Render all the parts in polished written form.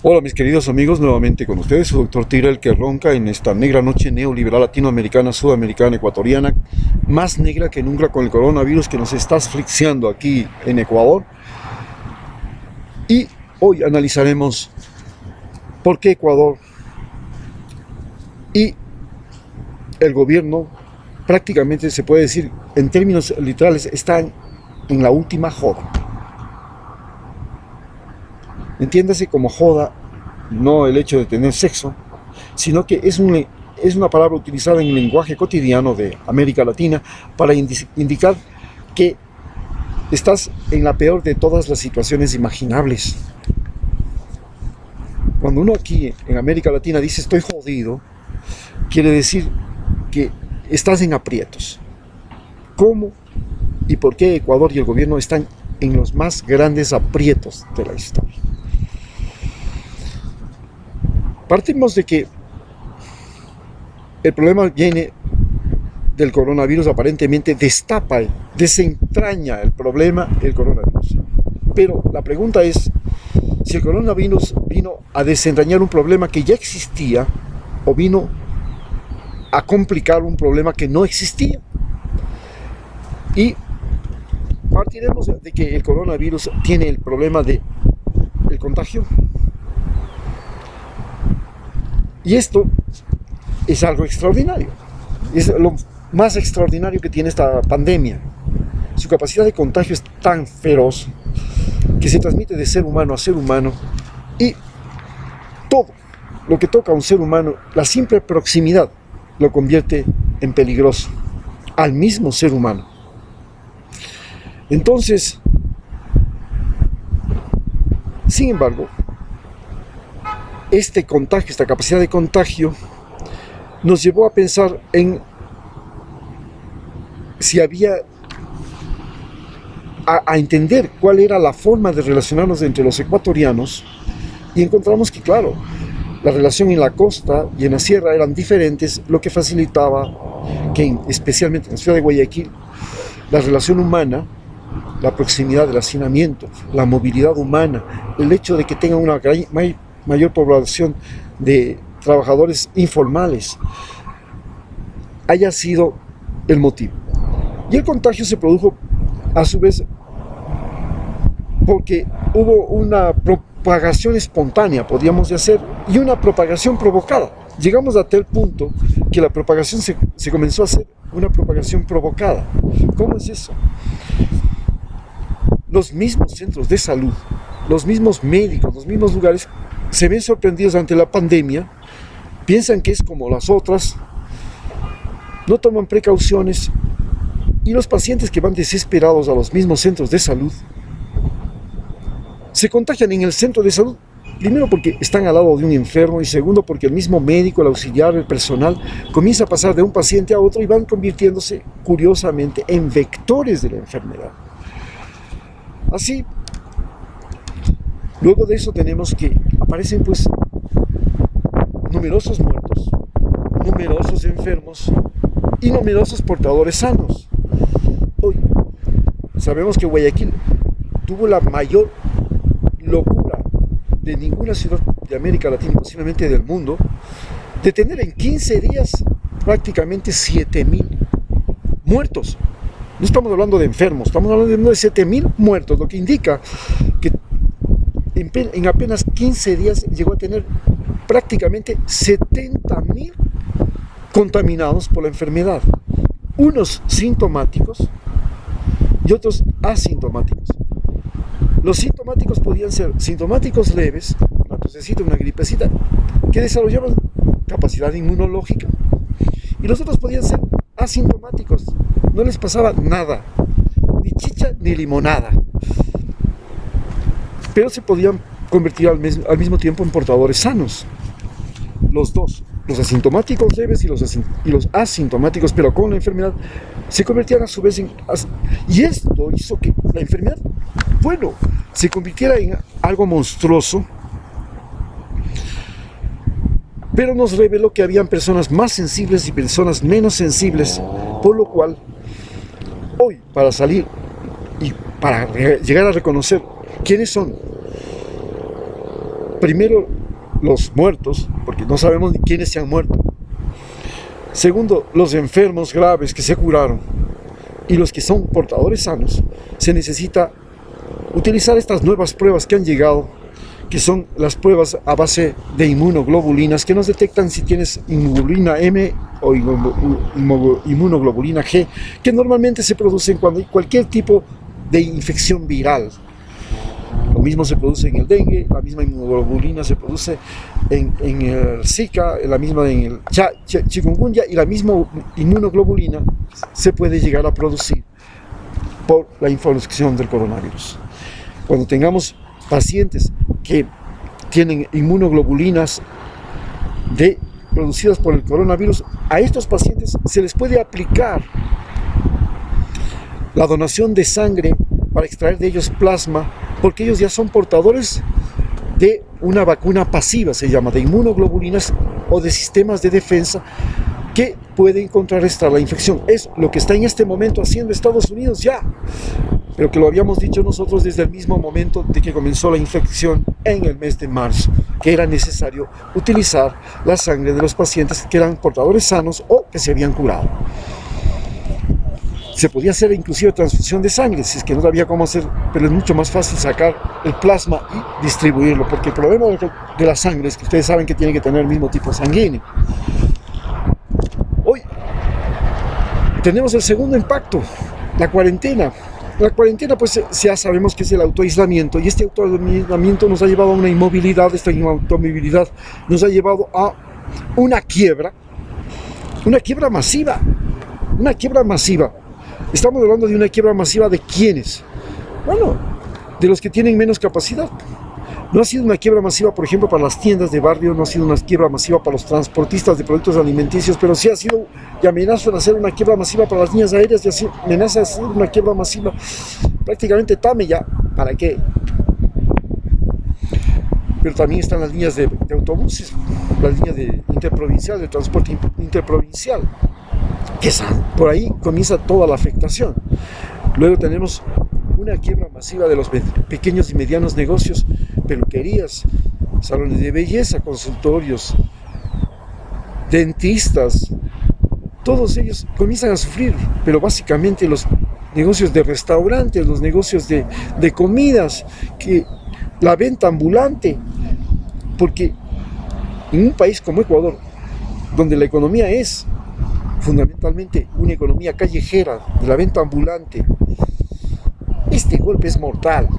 Hola mis queridos amigos, nuevamente con ustedes, su doctor Tira el que ronca en esta negra noche neoliberal latinoamericana, sudamericana, ecuatoriana, más negra que nunca con el coronavirus que nos está asfixiando aquí en Ecuador. Y hoy analizaremos por qué Ecuador y el gobierno prácticamente se puede decir en términos literales están en la última joda. Entiéndase como joda, no el hecho de tener sexo, sino que es una palabra utilizada en el lenguaje cotidiano de América Latina para indicar que estás en la peor de todas las situaciones imaginables. Cuando uno aquí en América Latina dice estoy jodido, quiere decir que estás en aprietos. ¿Cómo y por qué Ecuador y el gobierno están en los más grandes aprietos de la historia? Partimos de que el problema viene del coronavirus, aparentemente destapa, desentraña el problema el coronavirus. Pero la pregunta es si el coronavirus vino a desentrañar un problema que ya existía o vino a complicar un problema que no existía. Y partiremos de que el coronavirus tiene el problema del contagio. Y esto es algo extraordinario. Es lo más extraordinario que tiene esta pandemia. Su capacidad de contagio es tan feroz que se transmite de ser humano a ser humano y todo lo que toca a un ser humano, la simple proximidad lo convierte en peligroso al mismo ser humano. Entonces, sin embargo, este contagio, esta capacidad de contagio, nos llevó a pensar en si había a entender cuál era la forma de relacionarnos entre los ecuatorianos y encontramos que, claro, la relación en la costa y en la sierra eran diferentes, lo que facilitaba que, especialmente en la ciudad de Guayaquil, la relación humana, la proximidad del hacinamiento, la movilidad humana, el hecho de que tenga una mayor población de trabajadores informales, haya sido el motivo. Y el contagio se produjo a su vez porque hubo una propagación espontánea, podríamos decir, y una propagación provocada. Llegamos a tal punto que la propagación se comenzó a hacer una propagación provocada. ¿Cómo es eso? Los mismos centros de salud, los mismos médicos, los mismos lugares se ven sorprendidos ante la pandemia, piensan que es como las otras, no toman precauciones y los pacientes que van desesperados a los mismos centros de salud se contagian en el centro de salud, primero porque están al lado de un enfermo y segundo porque el mismo médico, el auxiliar, el personal comienza a pasar de un paciente a otro y van convirtiéndose curiosamente en vectores de la enfermedad. Así, luego de eso tenemos que aparecen pues numerosos muertos, numerosos enfermos y numerosos portadores sanos. Hoy sabemos que Guayaquil tuvo la mayor locura de ninguna ciudad de América Latina, posiblemente del mundo, de tener en 15 días prácticamente 7,000 muertos. No estamos hablando de enfermos, estamos hablando de 7,000 muertos, lo que indica que en apenas 15 días llegó a tener prácticamente 70,000 contaminados por la enfermedad. Unos sintomáticos y otros asintomáticos. Los sintomáticos podían ser sintomáticos leves, una tosecita, una gripecita, que desarrollaban capacidad inmunológica. Y los otros podían ser asintomáticos, no les pasaba nada, ni chicha ni limonada. Pero se podían convertir al mismo tiempo en portadores sanos. Los dos, los asintomáticos leves y los asintomáticos, pero con la enfermedad, se convertían a su vez en... Y esto hizo que la enfermedad, bueno, se convirtiera en algo monstruoso, pero nos reveló que habían personas más sensibles y personas menos sensibles, por lo cual, hoy, para salir y para llegar a reconocer quiénes son primero, los muertos, porque no sabemos ni quiénes se han muerto. Segundo, los enfermos graves que se curaron. Y los que son portadores sanos, se necesita utilizar estas nuevas pruebas que han llegado, que son las pruebas a base de inmunoglobulinas, que nos detectan si tienes inmunoglobulina M o inmunoglobulina G, que normalmente se producen cuando hay cualquier tipo de infección viral. Lo mismo se produce en el dengue, la misma inmunoglobulina se produce en el Zika, la misma en el chikungunya, y la misma inmunoglobulina se puede llegar a producir por la infección del coronavirus. Cuando tengamos pacientes que tienen inmunoglobulinas producidas por el coronavirus, a estos pacientes se les puede aplicar la donación de sangre para extraer de ellos plasma, porque ellos ya son portadores de una vacuna pasiva, se llama, de inmunoglobulinas o de sistemas de defensa que pueden contrarrestar la infección. Es lo que está en este momento haciendo Estados Unidos ya, pero que lo habíamos dicho nosotros desde el mismo momento de que comenzó la infección en el mes de marzo, que era necesario utilizar la sangre de los pacientes que eran portadores sanos o que se habían curado. Se podía hacer inclusive transfusión de sangre, si es que no sabía cómo hacer, pero es mucho más fácil sacar el plasma y distribuirlo, porque el problema de la sangre es que ustedes saben que tiene que tener el mismo tipo sanguíneo. Hoy tenemos el segundo impacto, la cuarentena. La cuarentena, pues ya sabemos que es el autoaislamiento, y este autoaislamiento nos ha llevado a una inmovilidad. Esta inmovilidad nos ha llevado a una quiebra masiva, una quiebra masiva. Estamos hablando de una quiebra masiva ¿de quiénes? Bueno, de los que tienen menos capacidad. No ha sido una quiebra masiva, por ejemplo, para las tiendas de barrio, no ha sido una quiebra masiva para los transportistas de productos alimenticios, pero sí ha sido, y amenazan a hacer una quiebra masiva para las líneas aéreas, y así amenaza a hacer una quiebra masiva prácticamente TAME ya. ¿Para qué? Pero también están las líneas de autobuses, las líneas de interprovincial, de transporte interprovincial, que por ahí comienza toda la afectación. Luego tenemos una quiebra masiva de los pequeños y medianos negocios, peluquerías, salones de belleza, consultorios, dentistas. Todos ellos comienzan a sufrir, pero básicamente los negocios de restaurantes, los negocios de comidas, la venta ambulante, porque en un país como Ecuador, donde la economía es fundamentalmente una economía callejera, de la venta ambulante, este golpe es mortal,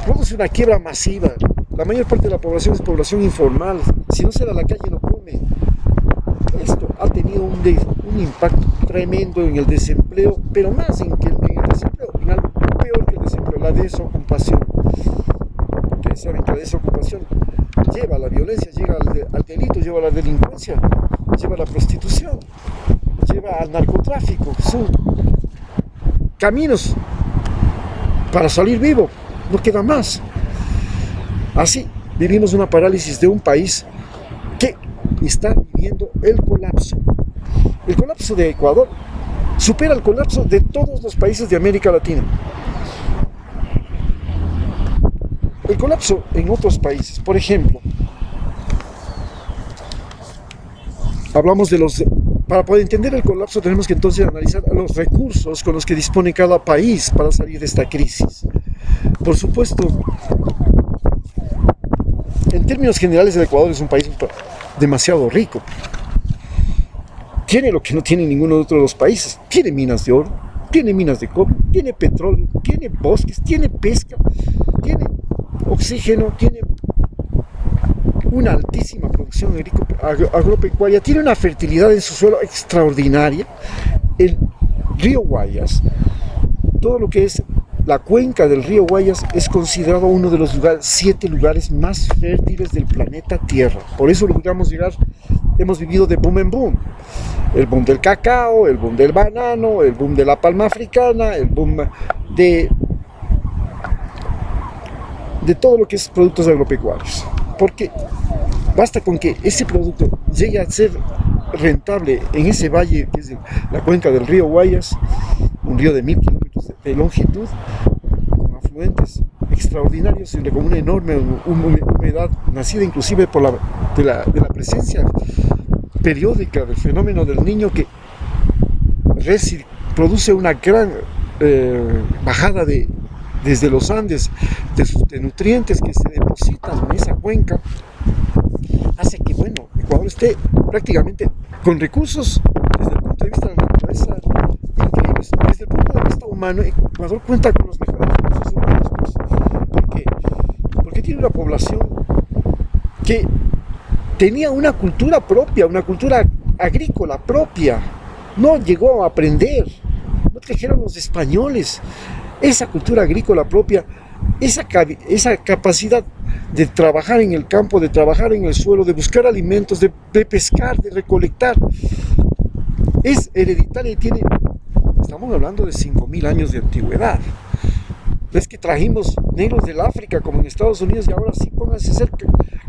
produce una quiebra masiva. La mayor parte de la población es población informal, si no sale a la calle no come. Esto ha tenido un impacto tremendo en el desempleo, pero más en el desempleo, en algo peor que el desempleo, la desocupación. Ustedes saben que la desocupación lleva a la violencia, lleva al delito, lleva a la delincuencia, lleva a la prostitución, lleva al narcotráfico. Son caminos para salir vivo, no queda más. Así vivimos una parálisis de un país que está viviendo el colapso. El colapso de Ecuador supera el colapso de todos los países de América Latina. El colapso en otros países, por ejemplo, hablamos de para poder entender el colapso tenemos que entonces analizar los recursos con los que dispone cada país para salir de esta crisis. Por supuesto, en términos generales el Ecuador es un país demasiado rico. Tiene lo que no tiene ninguno de otros países. Tiene minas de oro, tiene minas de cobre, tiene petróleo, tiene bosques, tiene pesca, tiene oxígeno, tiene una altísima producción agropecuaria, tiene una fertilidad en su suelo extraordinaria. El río Guayas, todo lo que es la cuenca del río Guayas es considerado uno de los 7 lugares más fértiles del planeta Tierra. Por eso hemos vivido de boom en boom. El boom del cacao, el boom del banano, el boom de la palma africana, el boom de todo lo que es productos agropecuarios. Porque basta con que ese producto llegue a ser rentable en ese valle que es la cuenca del río Guayas, un río de 1000 kilómetros de longitud, con afluentes extraordinario, sino con una enorme humedad, nacida inclusive por de la presencia periódica del fenómeno del Niño, que produce una gran bajada desde los Andes de nutrientes que se depositan en esa cuenca, hace que, bueno, Ecuador esté prácticamente con recursos desde el punto de vista de la naturaleza increíbles. Desde el punto de vista humano, Ecuador cuenta con los mejores recursos humanos, pues, porque tiene una población que tenía una cultura propia, una cultura agrícola propia. No llegó a aprender, no trajeron los españoles esa cultura agrícola propia, esa capacidad de trabajar en el campo, de trabajar en el suelo, de buscar alimentos, de pescar, de recolectar. Es hereditaria y estamos hablando de 5.000 años de antigüedad. Es que trajimos negros del África, como en Estados Unidos, y ahora sí pónganse a hacer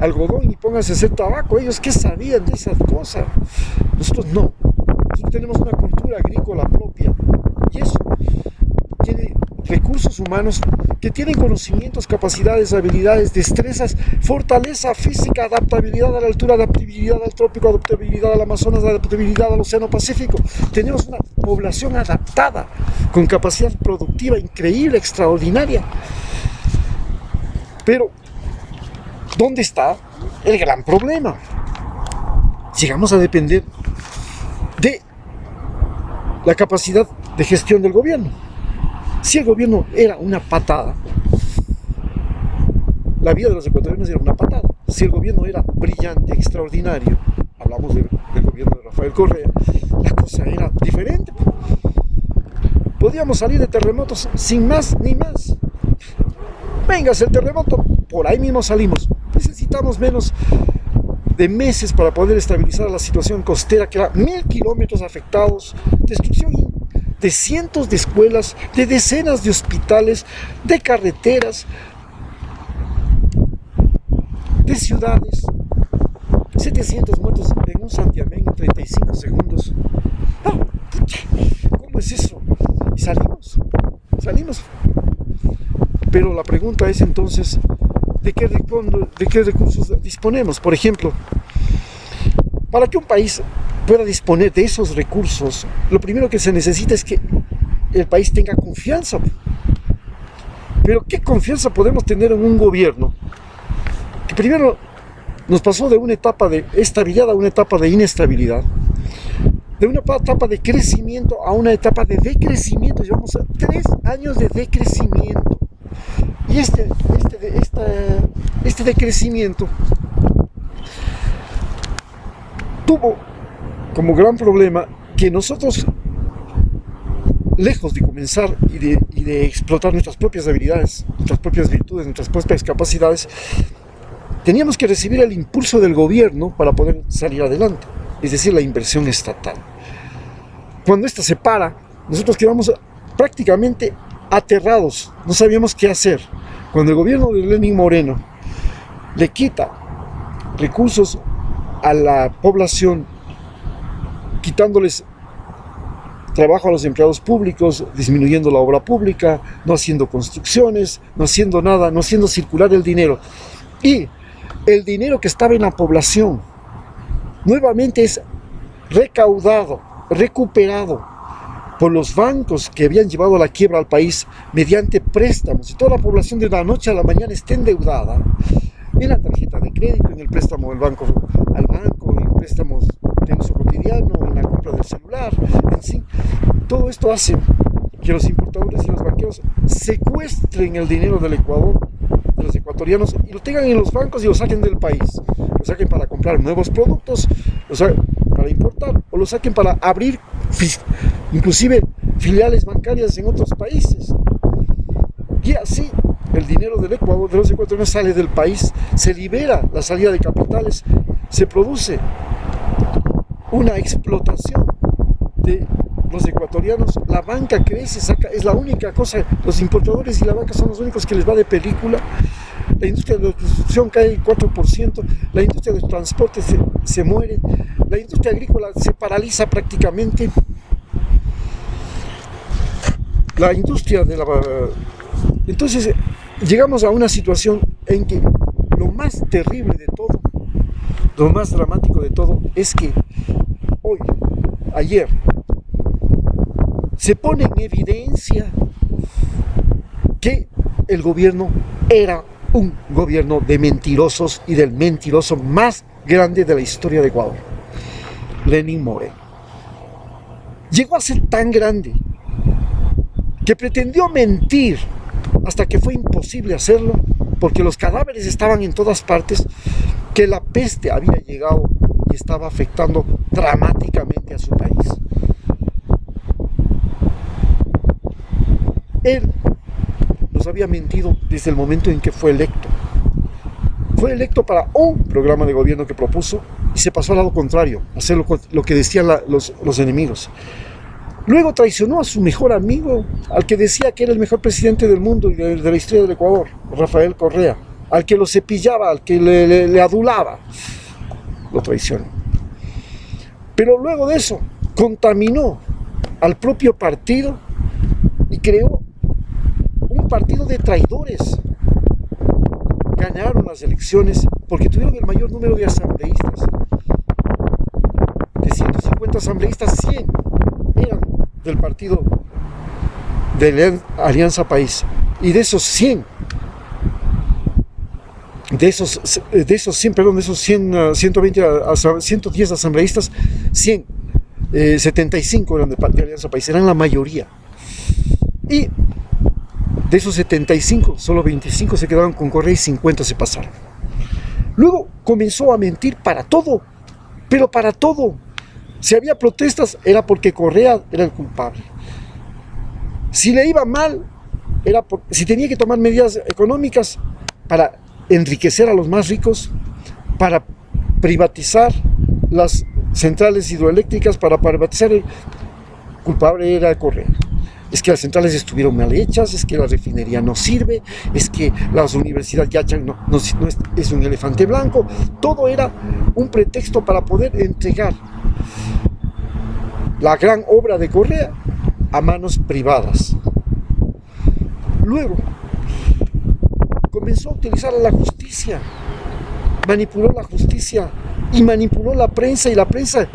algodón y pónganse a hacer tabaco. Ellos, ¿qué sabían de esas cosas? Nosotros no. Nosotros tenemos una cultura agrícola propia, y eso tiene recursos humanos que tienen conocimientos, capacidades, habilidades, destrezas, fortaleza física, adaptabilidad a la altura, adaptabilidad al trópico, adaptabilidad al Amazonas, adaptabilidad al Océano Pacífico. Tenemos una población adaptada, con capacidad productiva increíble, extraordinaria. Pero, ¿dónde está el gran problema? Llegamos a depender de la capacidad de gestión del gobierno. Si el gobierno era una patada, la vida de los ecuatorianos era una patada. Si el gobierno era brillante, extraordinario, hablamos del gobierno de Rafael Correa, la cosa era diferente. Podíamos salir de terremotos sin más ni más. Véngase el terremoto, por ahí mismo salimos. Necesitamos menos de meses para poder estabilizar la situación costera, que era 1.000 kilómetros afectados, destrucción de cientos de escuelas, de decenas de hospitales, de carreteras, de ciudades, 700 muertos en un santiamén en 35 segundos. No, ¿cómo es eso? Y salimos. Pero la pregunta es entonces, ¿de qué recursos disponemos? Por ejemplo, para que un país pueda disponer de esos recursos, lo primero que se necesita es que el país tenga confianza. Pero ¿qué confianza podemos tener en un gobierno que primero nos pasó de una etapa de estabilidad a una etapa de inestabilidad, de una etapa de crecimiento a una etapa de decrecimiento? Llevamos 3 años de decrecimiento. Y este decrecimiento tuvo como gran problema que nosotros, lejos de comenzar y de explotar nuestras propias habilidades, nuestras propias virtudes, nuestras propias capacidades, teníamos que recibir el impulso del gobierno para poder salir adelante, es decir, la inversión estatal. Cuando esta se para, nosotros quedamos prácticamente aterrados, no sabíamos qué hacer. Cuando el gobierno de Lenín Moreno le quita recursos a la población, quitándoles trabajo a los empleados públicos, disminuyendo la obra pública, no haciendo construcciones, no haciendo nada, no haciendo circular el dinero. Y el dinero que estaba en la población nuevamente es recaudado, recuperado por los bancos que habían llevado a la quiebra al país mediante préstamos, y toda la población de la noche a la mañana está endeudada en la tarjeta de crédito, en el préstamo del banco al banco, en préstamos de uso cotidiano, en la compra del celular, en sí. Todo esto hace que los importadores y los banqueros secuestren el dinero del Ecuador, de los ecuatorianos, y lo tengan en los bancos y lo saquen del país. Lo saquen para comprar nuevos productos, lo saquen para importar, o lo saquen para abrir inclusive filiales bancarias en otros países. Y así el dinero del Ecuador, de los ecuatorianos, sale del país, se libera la salida de capitales, se produce una explotación de los ecuatorianos, la banca crece, es la única cosa, los importadores y la banca son los únicos que les va de película. La industria de la construcción cae 4%, la industria del transporte se muere, la industria agrícola se paraliza prácticamente, la industria de la... Entonces, llegamos a una situación en que lo más terrible de todo, lo más dramático de todo, es que ayer, se pone en evidencia que el gobierno era un gobierno de mentirosos y del mentiroso más grande de la historia de Ecuador, Lenín Moreno. Llegó a ser tan grande que pretendió mentir hasta que fue imposible hacerlo, porque los cadáveres estaban en todas partes, que la peste había llegado y estaba afectando dramáticamente a su país. Él nos había mentido desde el momento en que fue electo. Fue electo para un programa de gobierno que propuso y se pasó al lado contrario, a hacer lo que decían los enemigos. Luego traicionó a su mejor amigo, al que decía que era el mejor presidente del mundo y de la historia del Ecuador, Rafael Correa, al que lo cepillaba, al que le adulaba. Lo traicionó. Pero luego de eso, contaminó al propio partido y creó un partido de traidores. Ganaron las elecciones porque tuvieron el mayor número de asambleístas. De 150 asambleístas, 100 eran del partido de la Alianza País. Y de esos 100, de esos 110 asambleístas, 75 eran de Alianza País, eran la mayoría. Y de esos 75, solo 25 se quedaron con Correa y 50 se pasaron. Luego comenzó a mentir para todo, pero para todo. Si había protestas, era porque Correa era el culpable. Si le iba mal, si tenía que tomar medidas económicas para enriquecer a los más ricos, para privatizar las centrales hidroeléctricas, para privatizar, el culpable era Correa. Es que las centrales estuvieron mal hechas, es que la refinería no sirve, es que las universidades Yachan no es un elefante blanco. Todo era un pretexto para poder entregar la gran obra de Correa a manos privadas. Luego comenzó a utilizar a la justicia, manipuló la justicia y manipuló la prensa, y la prensa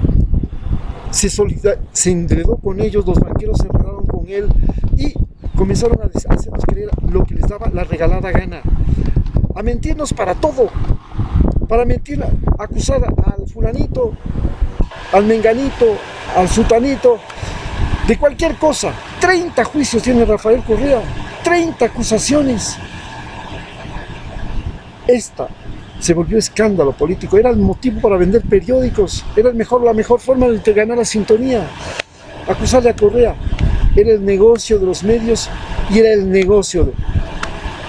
se enredó con ellos, los banqueros se enredaron con él y comenzaron a hacernos creer lo que les daba la regalada gana, a mentirnos para todo, para mentir, acusar al fulanito, al menganito, al sutanito, de cualquier cosa. 30 juicios tiene Rafael Correa, 30 acusaciones. Esta se volvió escándalo político, era el motivo para vender periódicos, era la mejor forma de ganar la sintonía. Acusarle a Correa era el negocio de los medios y era el negocio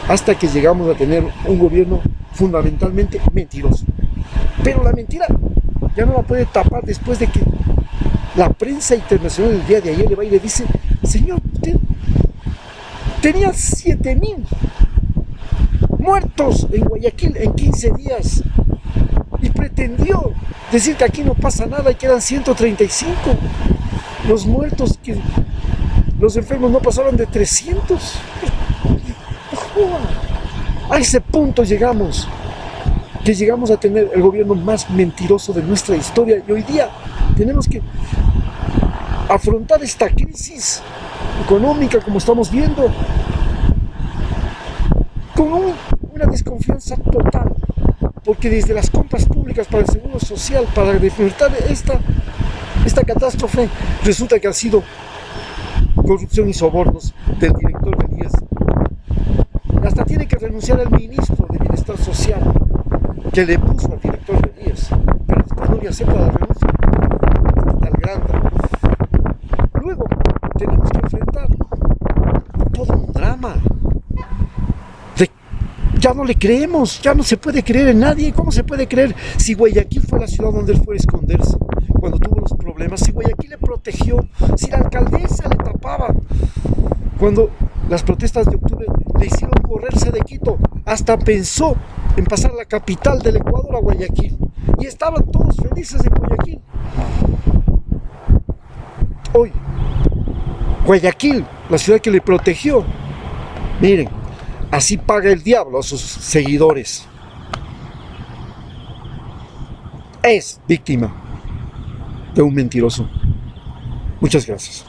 hasta que llegamos a tener un gobierno fundamentalmente mentiroso. Pero la mentira ya no la puede tapar después de que la prensa internacional el día de ayer le va y le dice: señor, usted tenía 7,000 muertos en Guayaquil en 15 días y pretendió decir que aquí no pasa nada y que eran 135 los muertos, que los enfermos no pasaban de 300. A ese punto llegamos, que llegamos a tener el gobierno más mentiroso de nuestra historia, y hoy día tenemos que afrontar esta crisis económica como estamos viendo con una desconfianza total, porque desde las compras públicas para el seguro social, para enfrentar esta catástrofe, resulta que ha sido corrupción y sobornos del director del IES. Hasta tiene que renunciar al ministro de Bienestar Social, que le puso al director del IES, pero después no le acepta la renuncia. Tal grande. Luego tenemos que enfrentar todo un drama. Ya no le creemos, ya no se puede creer en nadie. ¿Cómo se puede creer si Guayaquil fue la ciudad donde él fue a esconderse cuando tuvo los problemas? Si Guayaquil le protegió, si la alcaldesa le tapaba cuando las protestas de octubre le hicieron correrse de Quito, hasta pensó en pasar la capital del Ecuador a Guayaquil, y estaban todos felices en Guayaquil. Hoy Guayaquil, la ciudad que le protegió, miren, Así paga el diablo a sus seguidores. Es víctima de un mentiroso. Muchas gracias.